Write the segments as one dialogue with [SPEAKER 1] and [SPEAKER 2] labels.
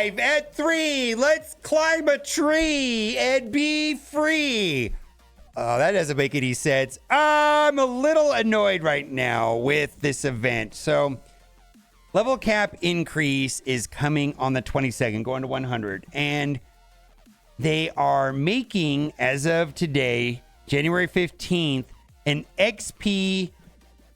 [SPEAKER 1] 5 at 3. Let's climb a tree and be free. Oh, that doesn't make any sense. I'm a little annoyed right now with this event. So, level cap increase is coming on the 22nd, going to 100. And they are making, as of today, January 15th, an XP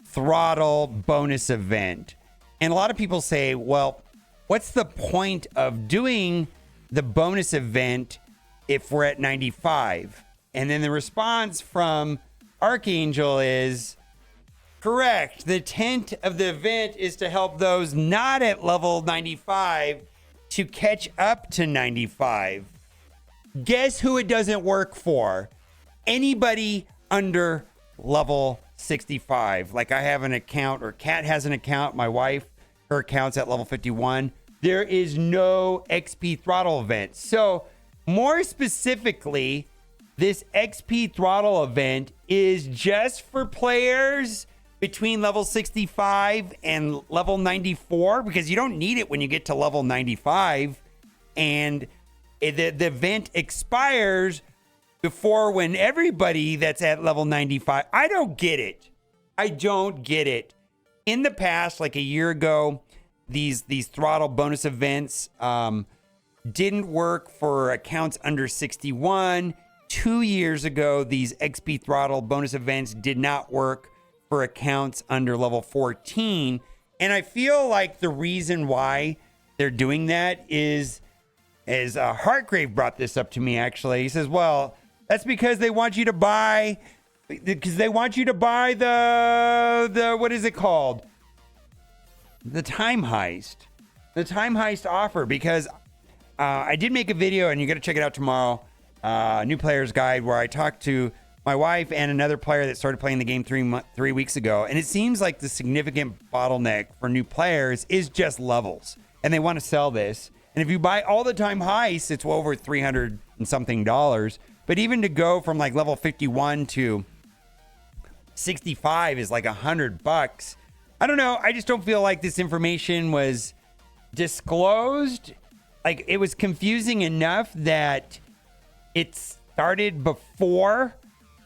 [SPEAKER 1] throttle bonus event. And a lot of people say, well, what's the point of doing the bonus event if we're at 95? And then the response from Archangel is, correct. The intent of the event is to help those not at level 95 to catch up to 95. Guess who it doesn't work for? Anybody under level 65. Like I have an account, or Kat has an account. My wife, her account's at level 51. There is no XP throttle event. So more specifically, this XP throttle event is just for players between level 65 and level 94, because you don't need it when you get to level 95. And the event expires before when everybody that's at level 95. I don't get it. I don't get it. In the past, like a year ago, these throttle bonus events didn't work for accounts under 61. 2 years ago, these XP throttle bonus events did not work for accounts under level 14. And I feel like the reason why they're doing that is, as Heartgrave brought this up to me, actually. He says, well, that's because they want you to buy, the what is it called? The time heist. The time heist offer, because I did make a video, and you got to check it out tomorrow. New player's guide, where I talked to my wife and another player that started playing the game 3 weeks ago. And it seems like the significant bottleneck for new players is just levels, and they want to sell this. And if you buy all the time heists, it's well over $300 and something. But even to go from like level 51 to 65 is like $100. I don't know. I just don't feel like this information was disclosed. Like, it was confusing enough that it started before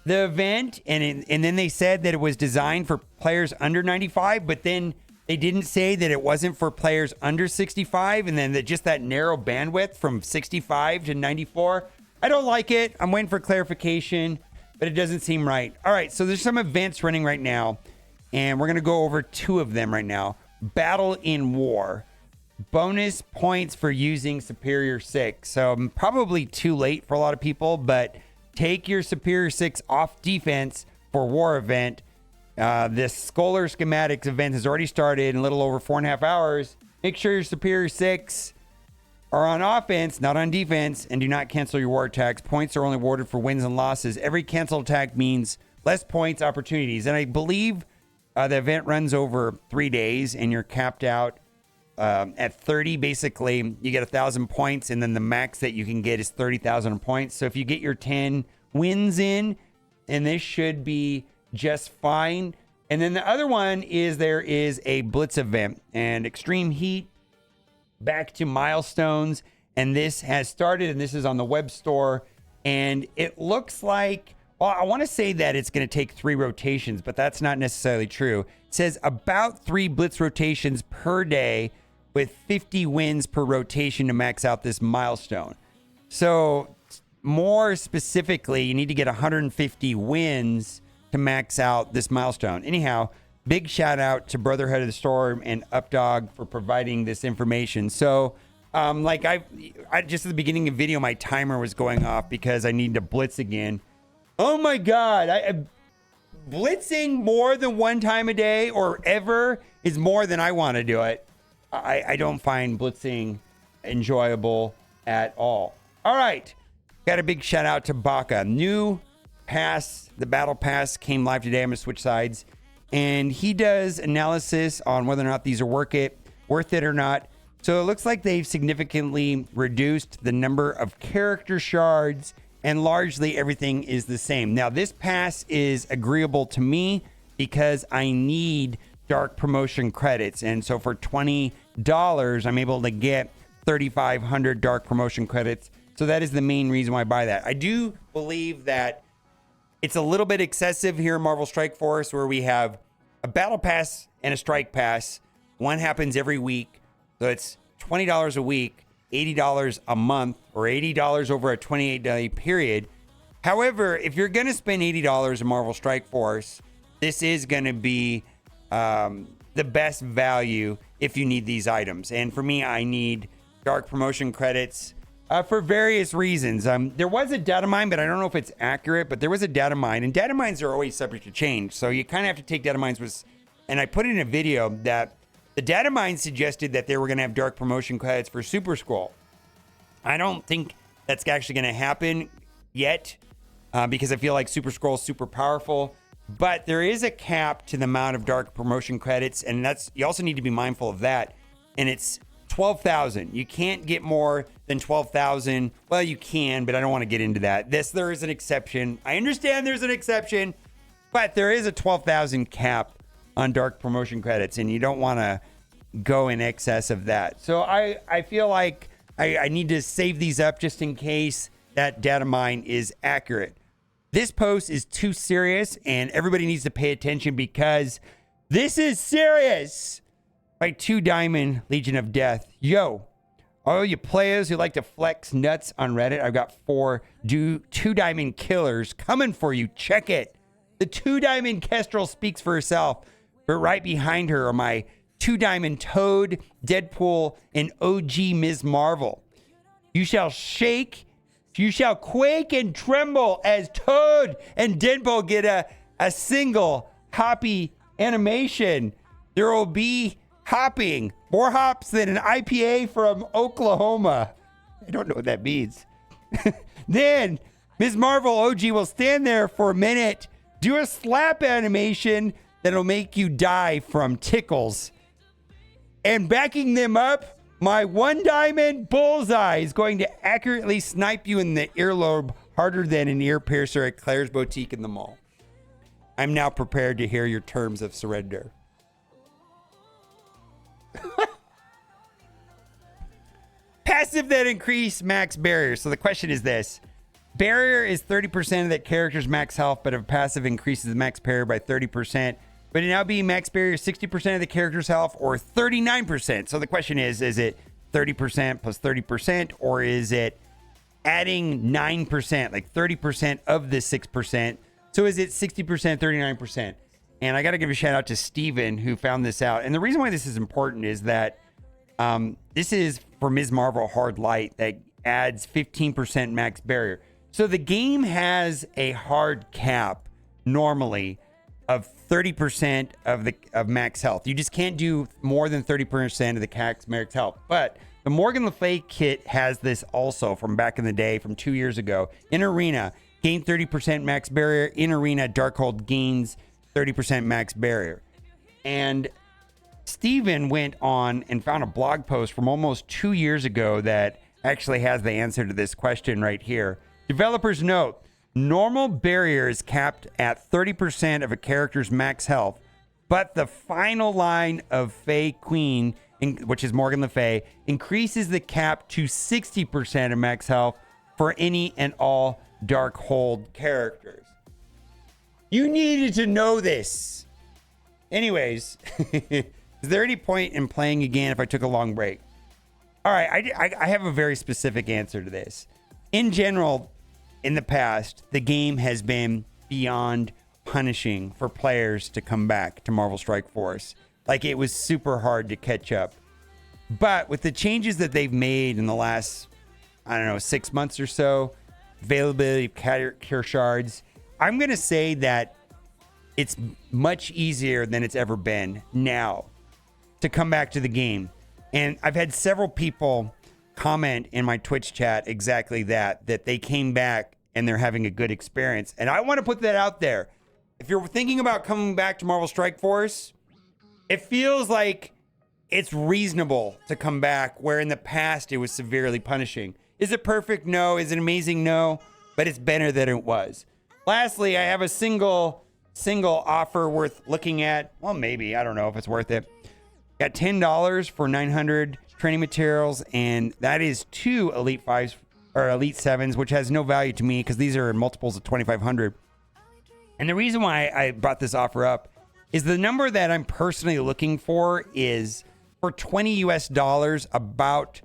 [SPEAKER 1] the event, and then they said that it was designed for players under 95, but then they didn't say that it wasn't for players under 65, and then just that narrow bandwidth from 65 to 94. I don't like it. I'm waiting for clarification, but it doesn't seem right. All right, so there's some events running right now, and we're going to go over 2 of them right now. Battle in War. Bonus points for using Superior 6. So I'm probably too late for a lot of people, but take your Superior 6 off defense for War event. This Scholar Schematics event has already started in a little over 4.5 hours. Make sure your Superior 6 are on offense, not on defense, and do not cancel your war attacks. Points are only awarded for wins and losses. Every canceled attack means less points, opportunities. And I believe the event runs over 3 days, and you're capped out at 30. Basically, you get 1,000 points, and then the max that you can get is 30,000 points. So if you get your 10 wins in, and this should be just fine. And then the other one is there is a Blitz event and Extreme Heat back to milestones, and this has started, and this is on the web store, and it looks like, well, I want to say that it's going to take 3 rotations, but that's not necessarily true. It says about 3 Blitz rotations per day with 50 wins per rotation to max out this milestone. So more specifically, you need to get 150 wins to max out this milestone. Anyhow, big shout out to Brotherhood of the Storm and Updog for providing this information. So, like I just at the beginning of the video, my timer was going off because I need to blitz again. Oh my God. Blitzing more than 1 time a day or ever is more than I want to do it. I don't find blitzing enjoyable at all. All right. Got a big shout out to Baka. New pass, the battle pass came live today. I'm going to switch sides. And he does analysis on whether or not these are worth it or not. So it looks like they've significantly reduced the number of character shards, and largely everything is the same. Now, this pass is agreeable to me because I need dark promotion credits. And so for $20, I'm able to get 3,500 dark promotion credits. So that is the main reason why I buy that. I do believe that it's a little bit excessive here in Marvel Strike Force, where we have a battle pass and a strike pass. One happens every week. So it's $20 a week, $80 a month, or $80 over a 28-day period. However, if you're going to spend $80 in Marvel Strike Force, this is going to be the best value if you need these items. And for me, I need dark promotion credits for various reasons. There was a data mine, but I don't know if it's accurate, but there was a data mine, and data mines are always subject to change. So you kind of have to take data mines with, and I put in a video that the data mine suggested that they were going to have dark promotion credits for Super Scroll. I don't think that's actually going to happen yet because I feel like Super Scroll is super powerful, but there is a cap to the amount of dark promotion credits, and that's, you also need to be mindful of that. And it's 12,000. You can't get more than 12,000. Well, you can, but I don't want to get into that. There is an exception. I understand there's an exception, but there is a 12,000 cap on dark promotion credits, and you don't want to go in excess of that. So I feel like I need to save these up just in case that data mine is accurate. This post is too serious, and everybody needs to pay attention because this is serious. By 2 Diamond Legion of Death. Yo, all you players who like to flex nuts on Reddit, I've got 4 2 Diamond killers coming for you. Check it. The 2 Diamond Kestrel speaks for herself, but right behind her are my 2 Diamond Toad, Deadpool, and OG Ms. Marvel. You shall shake, you shall quake and tremble as Toad and Deadpool get a single hoppy animation. There will be hopping, more hops than an IPA from Oklahoma. I don't know what that means. Then Ms. Marvel OG will stand there for a minute, do a slap animation that'll make you die from tickles. And backing them up, my 1 Diamond Bullseye is going to accurately snipe you in the earlobe harder than an ear piercer at Claire's Boutique in the mall. I'm now prepared to hear your terms of surrender. Passive that increase max barrier. So the question is this. Barrier is 30% of that character's max health, but if a passive increases the max barrier by 30%, but it now be max barrier 60% of the character's health or 39%. So the question is it 30% plus 30%, or is it adding 9%, like 30% of the 6%? So is it 60%, 39%? And I got to give a shout out to Steven who found this out. And the reason why this is important is that this is for Ms. Marvel Hard Light that adds 15% max barrier. So the game has a hard cap normally of 30% of max health. You just can't do more than 30% of the max health. But the Morgan Le Fay kit has this also from back in the day, from 2 years ago. In Arena, gain 30% max barrier. In Arena, Darkhold gains 30% max barrier. And Steven went on and found a blog post from almost 2 years ago that actually has the answer to this question right here. Developers note, normal barrier is capped at 30% of a character's max health, but the final line of Fey Queen, which is Morgan Le Fay, increases the cap to 60% of max health for any and all Darkhold characters. You needed to know this. Anyways, is there any point in playing again if I took a long break? All right, I have a very specific answer to this. In general, in the past, the game has been beyond punishing for players to come back to Marvel Strike Force. Like, it was super hard to catch up. But with the changes that they've made in the last, 6 months or so, availability of character shards, I'm going to say that it's much easier than it's ever been now to come back to the game. And I've had several people comment in my Twitch chat exactly that they came back and they're having a good experience. And I want to put that out there. If you're thinking about coming back to Marvel Strike Force, it feels like it's reasonable to come back, where in the past it was severely punishing. Is it perfect? No. Is it amazing? No. But it's better than it was. Lastly, I have a single offer worth looking at. Well, maybe. I don't know if it's worth it. Got $10 for 900 training materials, and that is 2 Elite 5s or Elite 7s, which has no value to me because these are in multiples of 2,500. And the reason why I brought this offer up is the number that I'm personally looking for is for 20 US dollars, about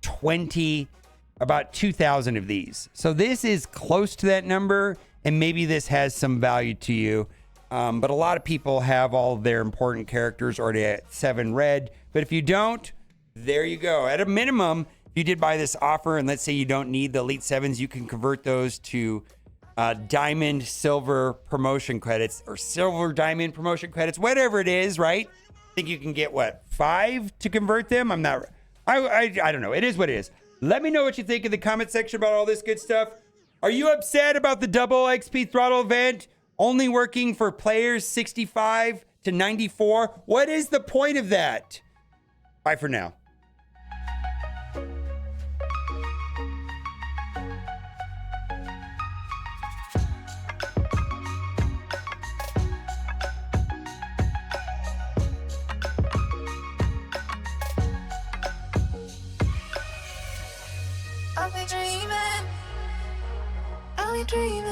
[SPEAKER 1] 2,000 of these. So this is close to that number, and maybe this has some value to you. But a lot of people have all of their important characters already at 7 red. But if you don't, there you go. At a minimum, if you did buy this offer, and let's say you don't need the Elite 7s, you can convert those to diamond, silver promotion credits, or silver diamond promotion credits, whatever it is, right? I think you can get, 5 to convert them? I don't know. It is what it is. Let me know what you think in the comment section about all this good stuff. Are you upset about the double XP throttle event only working for players 65 to 94? What is the point of that? Bye for now.
[SPEAKER 2] I'll be dreaming.